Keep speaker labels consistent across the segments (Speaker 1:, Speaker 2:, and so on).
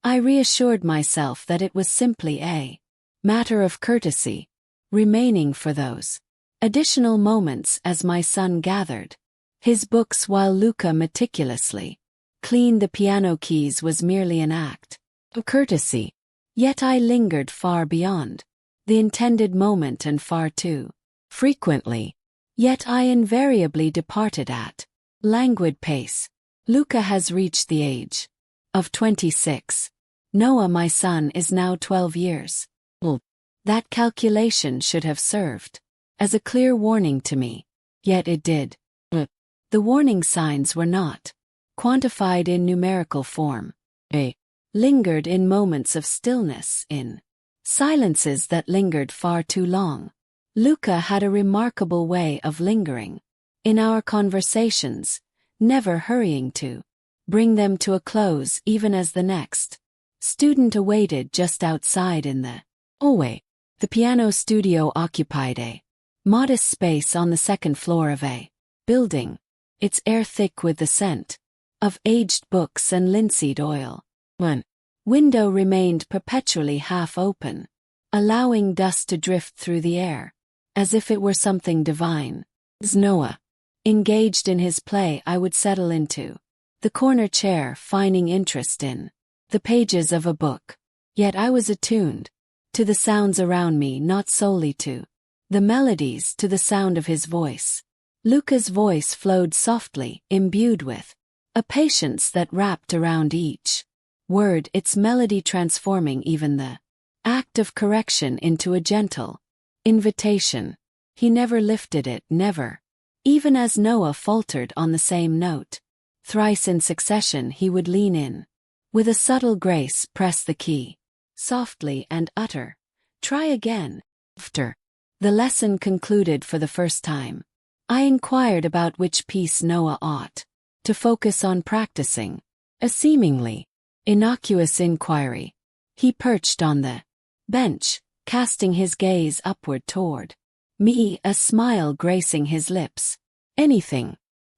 Speaker 1: I reassured myself that it was simply a matter of courtesy, remaining for those additional moments as my son gathered his books while Luca meticulously cleaned the piano keys was merely an act of courtesy. Yet I lingered far beyond the intended moment and far too frequently. Yet I invariably departed at languid pace. Luca has reached the age of 26. Noah, my son, is now 12 years old. That calculation should have served as a clear warning to me, yet it did. The warning signs were not quantified in numerical form. They lingered in moments of stillness, in silences that lingered far too long. Luca had a remarkable way of lingering in our conversations, never hurrying to bring them to a close even as the next student awaited just outside in the hallway. The piano studio occupied a modest space on the second floor of a building, its air thick with the scent of aged books and linseed oil. One window remained perpetually half open, allowing dust to drift through the air, as if it were something divine. As Noah engaged in his play, I would settle into the corner chair, finding interest in the pages of a book. Yet I was attuned to the sounds around me, not solely to the melodies, to the sound of his voice. Luca's voice flowed softly, imbued with a patience that wrapped around each word, its melody transforming even the act of correction into a gentle invitation. He never lifted it, never. Even as Noah faltered on the same note, thrice in succession he would lean in, with a subtle grace press the key, softly, and utter, "Try again." After the lesson concluded for the first time, I inquired about which piece Noah ought to focus on practicing. A seemingly innocuous inquiry. He perched on the bench, casting his gaze upward toward me, a smile gracing his lips. "Anything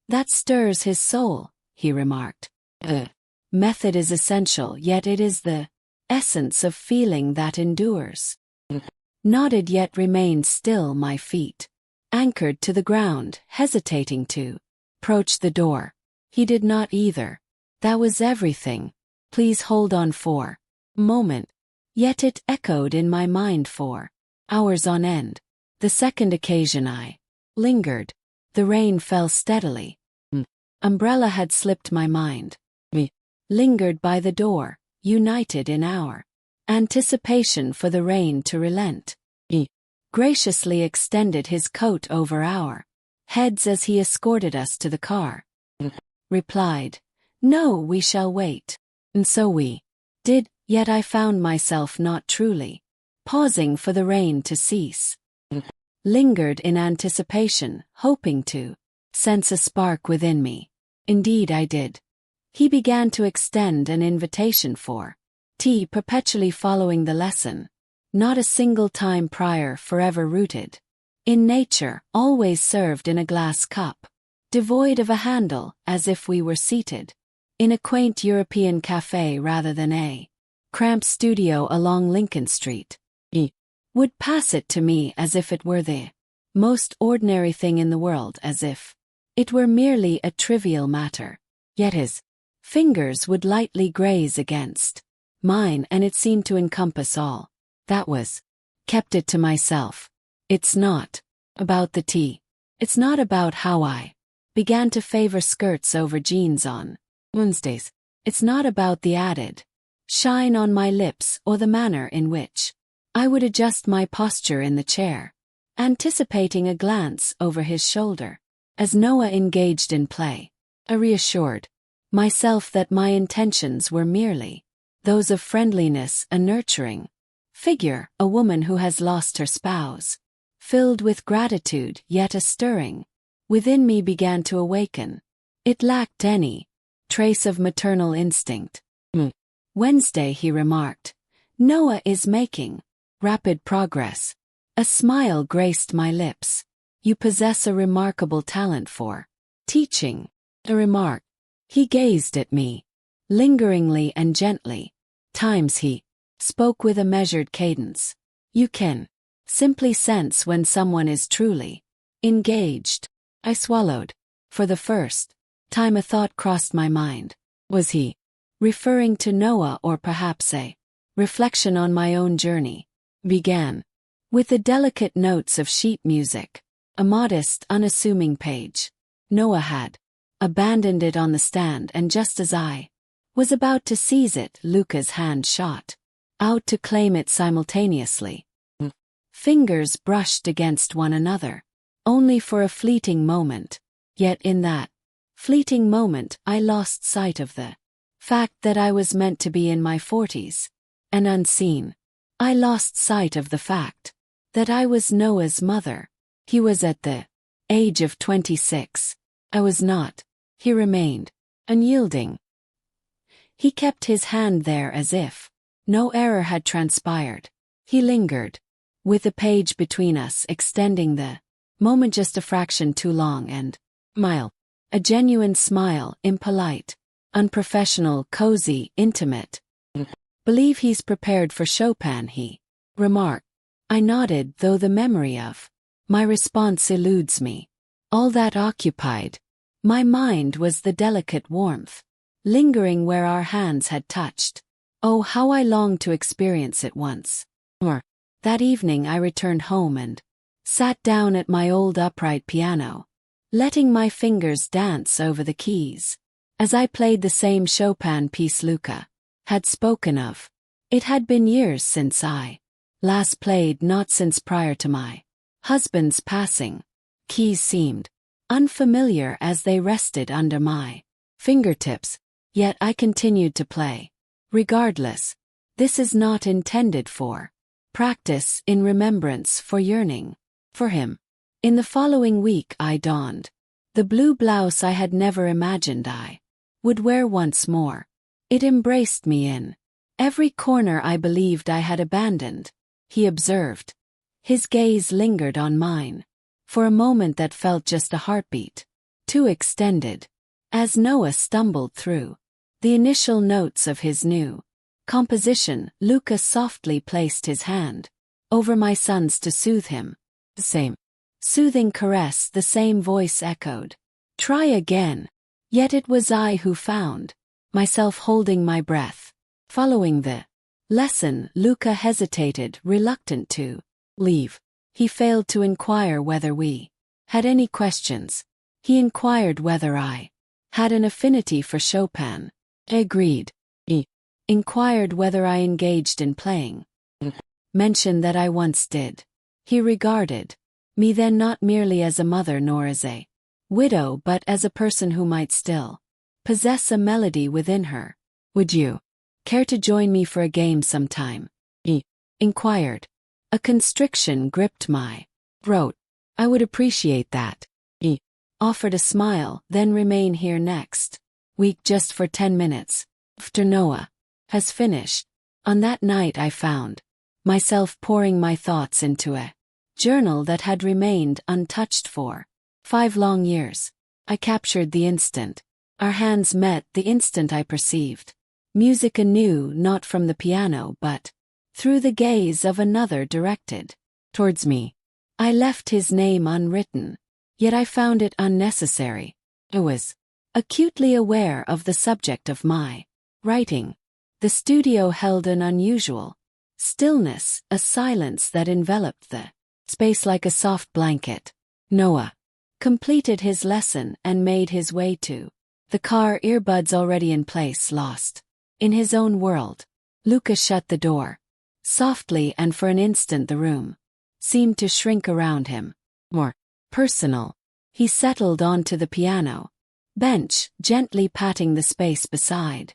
Speaker 1: that stirs his soul," he remarked. Method is essential, yet it is the essence of feeling that endures." Nodded, yet remained still, my feet anchored to the ground, hesitating to approach the door. He did not either. That was everything. "Please hold on for a moment." Yet it echoed in my mind for hours on end. The second occasion I lingered. The rain fell steadily. Umbrella had slipped my mind. We lingered by the door, united in our anticipation for the rain to relent. He graciously extended his coat over our heads as he escorted us to the car. Replied, "No, we shall wait." And so we did, yet I found myself not truly pausing for the rain to cease. Lingered in anticipation, hoping to sense a spark within me. Indeed I did. He began to extend an invitation for tea, perpetually following the lesson. Not a single time prior, forever rooted in nature, always served in a glass cup, devoid of a handle, as if we were seated in a quaint European café rather than a cramped studio along Lincoln Street. He would pass it to me as if it were the most ordinary thing in the world, as if it were merely a trivial matter. Yet his fingers would lightly graze against mine, and it seemed to encompass all. That was kept it to myself. "It's not about the tea. It's not about how I began to favor skirts over jeans on Wednesdays. It's not about the added shine on my lips or the manner in which I would adjust my posture in the chair, anticipating a glance over his shoulder as Noah engaged in play. I reassured myself that my intentions were merely those of friendliness, a nurturing figure, a woman who has lost her spouse, filled with gratitude, yet a stirring within me began to awaken. It lacked any trace of maternal instinct. "Wednesday," he remarked. "Noah is making rapid progress." A smile graced my lips. "You possess a remarkable talent for teaching." A remark. He gazed at me lingeringly and gently times he spoke with a measured cadence. You can simply sense when someone is truly engaged. I swallowed. For the first time a thought crossed my mind. Was he referring to Noah, or perhaps a reflection on my own journey? Began with the delicate notes of sheet music, a modest, unassuming page. Noah had abandoned it on the stand, and just as I was about to seize it, Luca's hand shot out to claim it simultaneously. Fingers brushed against one another, only for a fleeting moment. Yet in that fleeting moment I lost sight of the fact that I was meant to be in my 40s and unseen. I lost sight of the fact that I was Noah's mother. He was at the age of 26. I was not. He remained unyielding. He kept his hand there as if no error had transpired. He lingered, with the page between us, extending the moment just a fraction too long, and smile. A genuine smile, impolite, unprofessional, cozy, intimate. Believe he's prepared for Chopin, he remarked. I nodded, though the memory of my response eludes me. All that occupied my mind was the delicate warmth lingering where our hands had touched. Oh, how I longed to experience it once more. That evening I returned home and sat down at my old upright piano, letting my fingers dance over the keys as I played the same Chopin piece Luca had spoken of. It had been years since I last played, not since prior to my husband's passing. Keys seemed unfamiliar as they rested under my fingertips, yet I continued to play. Regardless, this is not intended for practice, in remembrance, for yearning for him. In the following week I donned the blue blouse I had never imagined I would wear once more. It embraced me in every corner I believed I had abandoned. He observed. His gaze lingered on mine for a moment that felt just a heartbeat too extended. As Noah stumbled through the initial notes of his new composition, Luca softly placed his hand over my son's to soothe him. The same soothing caress, the same voice echoed. Try again. Yet it was I who found myself holding my breath. Following the lesson, Luca hesitated, reluctant to leave. He failed to inquire whether we had any questions. He inquired whether I had an affinity for Chopin. I agreed. He inquired whether I engaged in playing. Mentioned that I once did. He regarded me then not merely as a mother nor as a widow, but as a person who might still possess a melody within her. Would you care to join me for a game sometime? He inquired. A constriction gripped my throat. I would appreciate that. He offered a smile. Then remain here next week just for 10 minutes. After Noah has finished. On that night I found myself pouring my thoughts into a journal that had remained untouched for 5 long years. I captured the instant our hands met, the instant I perceived music anew, not from the piano but through the gaze of another directed towards me. I left his name unwritten, yet I found it unnecessary. I was acutely aware of the subject of my writing. The studio held an unusual stillness, a silence that enveloped the space like a soft blanket. Noah completed his lesson and made his way to the car, earbuds already in place, lost in his own world. Luca shut the door softly, and for an instant the room seemed to shrink around him. More personal. He settled onto the piano bench, gently patting the space beside.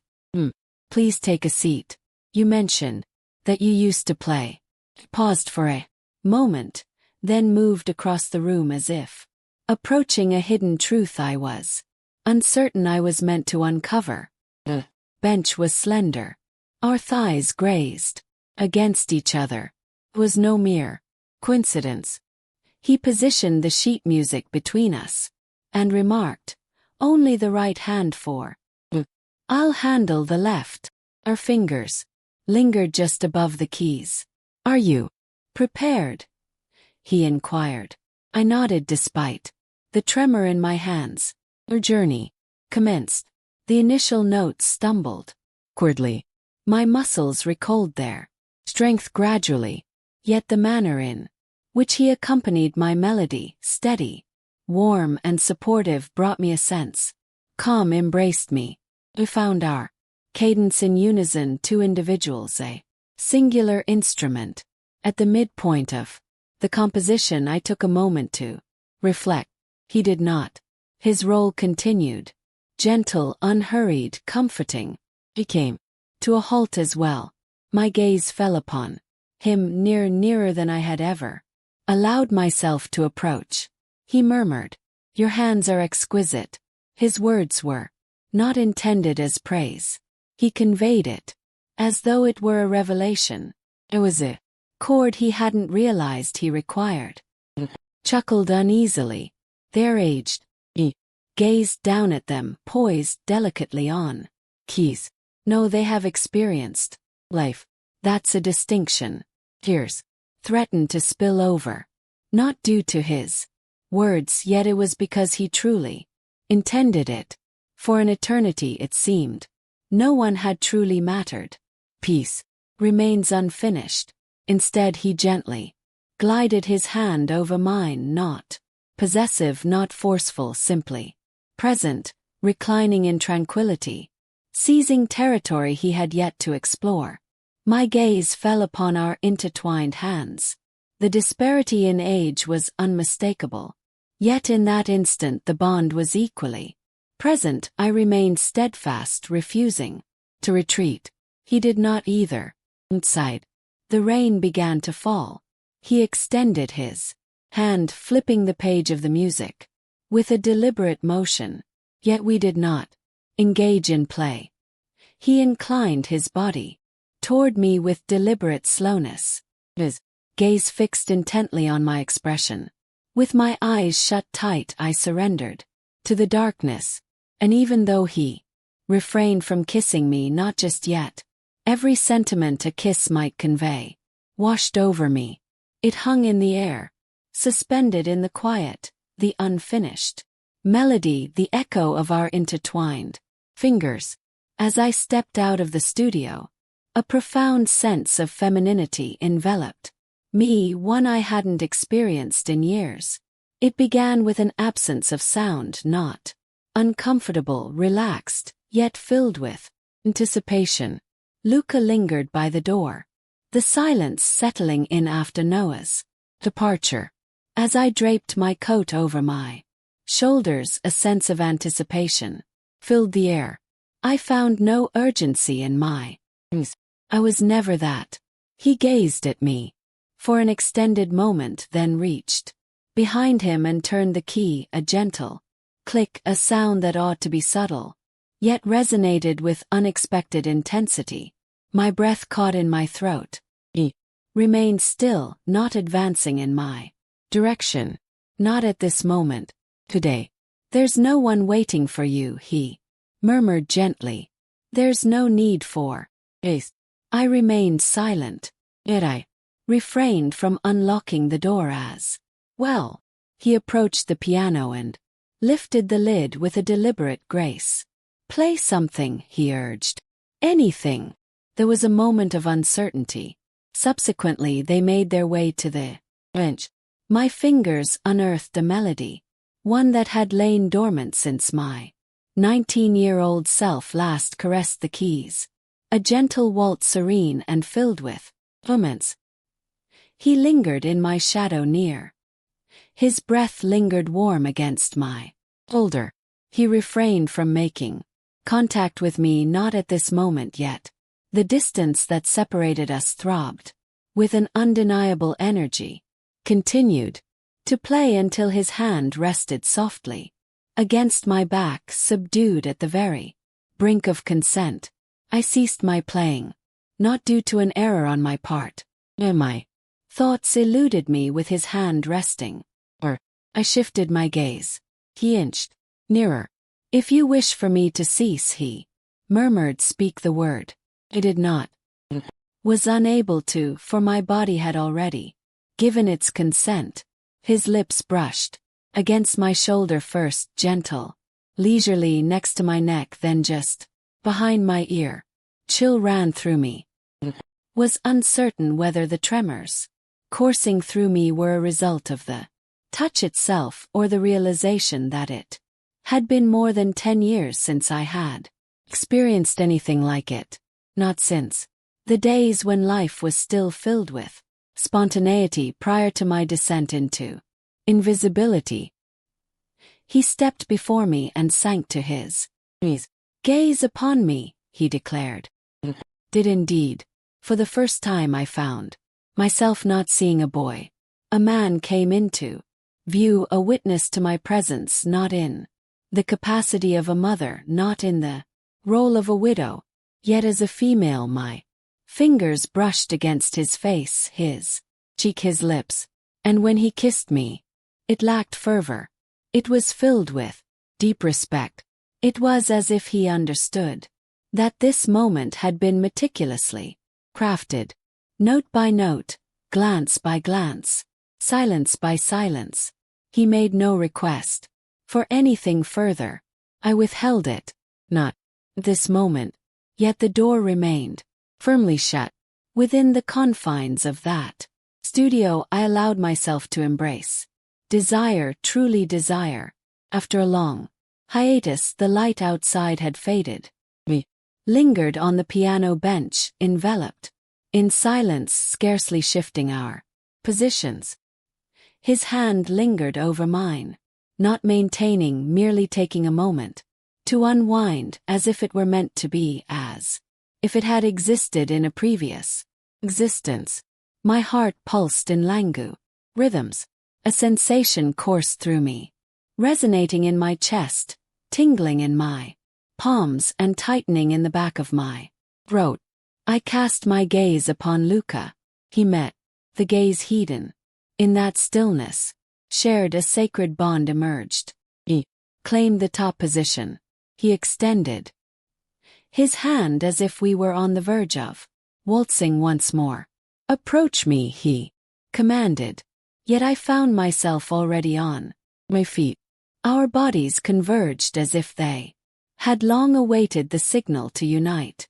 Speaker 1: Please take a seat. You mentioned that you used to play. He paused for a moment, then moved across the room as if approaching a hidden truth I was uncertain I was meant to uncover. The bench was slender. Our thighs grazed against each other. It was no mere coincidence. He positioned the sheet music between us and remarked, "Only the right hand for. I'll handle the left." Our fingers lingered just above the keys. "Are you prepared?" he inquired. I nodded despite the tremor in my hands. Our journey commenced. The initial notes stumbled awkwardly. My muscles recalled their strength gradually, yet the manner in which he accompanied my melody, steady, warm and supportive, brought me a sense. Calm embraced me. We found our cadence in unison, two individuals, a singular instrument. At the midpoint of the composition, I took a moment to reflect. He did not. His role continued. Gentle, unhurried, comforting. He came to a halt as well. My gaze fell upon him, nearer than I had ever allowed myself to approach. He murmured, "Your hands are exquisite." His words were not intended as praise. He conveyed it as though it were a revelation. It was a chord he hadn't realized he required. Chuckled uneasily. "They're aged." He gazed down at them, poised delicately on keys. "No, they have experienced life. That's a distinction." Tears threatened to spill over. Not due to his words, yet it was because he truly intended it. For an eternity, it seemed, no one had truly mattered. Peace remains unfinished. Instead, he gently glided his hand over mine, not possessive, not forceful, simply present, reclining in tranquility, seizing territory he had yet to explore. My gaze fell upon our intertwined hands. The disparity in age was unmistakable. Yet in that instant the bond was equally present. I remained steadfast, refusing to retreat. He did not either. Outside, the rain began to fall. He extended his hand, flipping the page of the music with a deliberate motion. Yet we did not engage in play. He inclined his body toward me with deliberate slowness, his gaze fixed intently on my expression. With my eyes shut tight, I surrendered to the darkness, and even though he refrained from kissing me, not just yet, every sentiment a kiss might convey washed over me. It hung in the air, suspended in the quiet, the unfinished melody, the echo of our intertwined fingers. As I stepped out of the studio, a profound sense of femininity enveloped me, one I hadn't experienced in years. It began with an absence of sound, not uncomfortable, relaxed, yet filled with anticipation. Luca lingered by the door, the silence settling in after Noah's departure. As I draped my coat over my shoulders, a sense of anticipation filled the air. I found no urgency in my things. I was never that. He gazed at me for an extended moment, then reached behind him and turned the key, a gentle click, a sound that ought to be subtle, yet resonated with unexpected intensity. My breath caught in my throat. He remained still, not advancing in my direction. "Not at this moment. Today. There's no one waiting for you," he murmured gently. "There's no need for haste." I remained silent, yet I refrained from unlocking the door as well. He approached the piano and lifted the lid with a deliberate grace. "Play something," he urged. "Anything." There was a moment of uncertainty. Subsequently, they made their way to the bench. My fingers unearthed a melody, one that had lain dormant since my 19-year-old self last caressed the keys. A gentle waltz, serene and filled with moments. He lingered in my shadow near. His breath lingered warm against my shoulder. He refrained from making contact with me, not at this moment yet. The distance that separated us throbbed with an undeniable energy. Continued to play until his hand rested softly against my back, subdued at the very brink of consent. I ceased my playing, not due to an error on my part. My thoughts eluded me with his hand resting. I shifted my gaze. He inched nearer. "If you wish for me to cease," he murmured, "speak the word." I did not Was unable to, for my body had already given its consent. His lips brushed against my shoulder first, gentle, leisurely next to my neck, then just behind my ear. Chill ran through me. Was uncertain whether the tremors coursing through me were a result of the touch itself or the realization that it had been more than 10 years since I had experienced anything like it. Not since the days when life was still filled with spontaneity prior to my descent into invisibility. He stepped before me and sank to his knees. Gaze upon me, he declared. Did indeed. For the first time I found myself not seeing a boy. A man came into view, a witness to my presence, not in the capacity of a mother, not in the role of a widow, yet as a female. My fingers brushed against his face, his cheek, his lips, and when he kissed me, it lacked fervor. It was filled with deep respect. It was as if he understood that this moment had been meticulously crafted, note by note, glance by glance, silence by silence. He made no request for anything further. I withheld it, not this moment, yet the door remained firmly shut. Within the confines of that studio, I allowed myself to embrace desire, truly desire. After a long hiatus, the light outside had faded. We lingered on the piano bench, enveloped in silence, scarcely shifting our positions. His hand lingered over mine, not maintaining, merely taking a moment to unwind, as if it were meant to be, as if it had existed in a previous existence. My heart pulsed in languid rhythms. A sensation coursed through me, resonating in my chest, tingling in my palms and tightening in the back of my throat. I cast my gaze upon Luca. He met the gaze hidden. In that stillness, shared a sacred bond emerged. He claimed the top position. He extended his hand as if we were on the verge of waltzing once more. Approach me, he commanded. Yet I found myself already on my feet. Our bodies converged as if they had long awaited the signal to unite.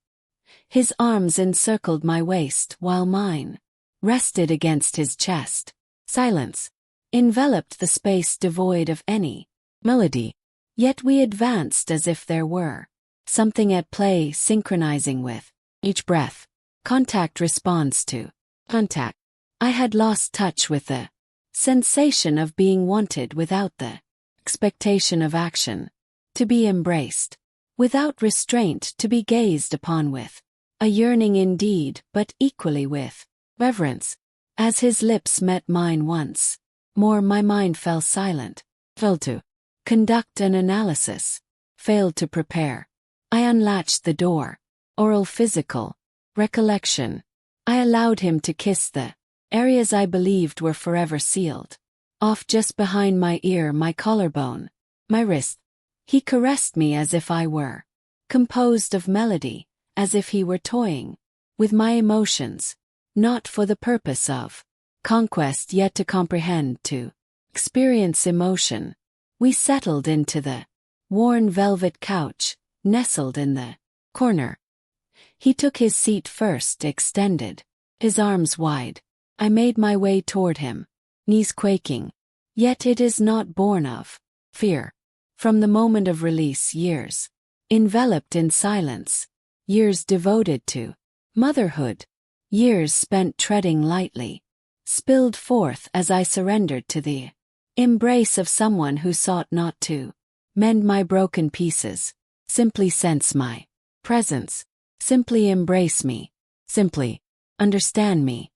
Speaker 1: His arms encircled my waist while mine rested against his chest. Silence enveloped the space, devoid of any melody. Yet we advanced as if there were something at play, synchronizing with each breath. Contact responds to contact. I had lost touch with the sensation of being wanted without the expectation of action. To be embraced without restraint, to be gazed upon with a yearning indeed, but equally with reverence. As his lips met mine once more, my mind fell silent, failed to conduct an analysis, failed to prepare. I unlatched the door. Oral, physical recollection. I allowed him to kiss the areas I believed were forever sealed off, just behind my ear, my collarbone, my wrist. He caressed me as if I were composed of melody, as if he were toying with my emotions, not for the purpose of conquest, yet to comprehend, to experience emotion. We settled into the worn velvet couch, nestled in the corner. He took his seat first, extended his arms wide. I made my way toward him, knees quaking. Yet it is not born of fear. From the moment of release, years enveloped in silence, years devoted to motherhood, years spent treading lightly, spilled forth as I surrendered to the embrace of someone who sought not to mend my broken pieces, simply sense my presence, simply embrace me, simply understand me.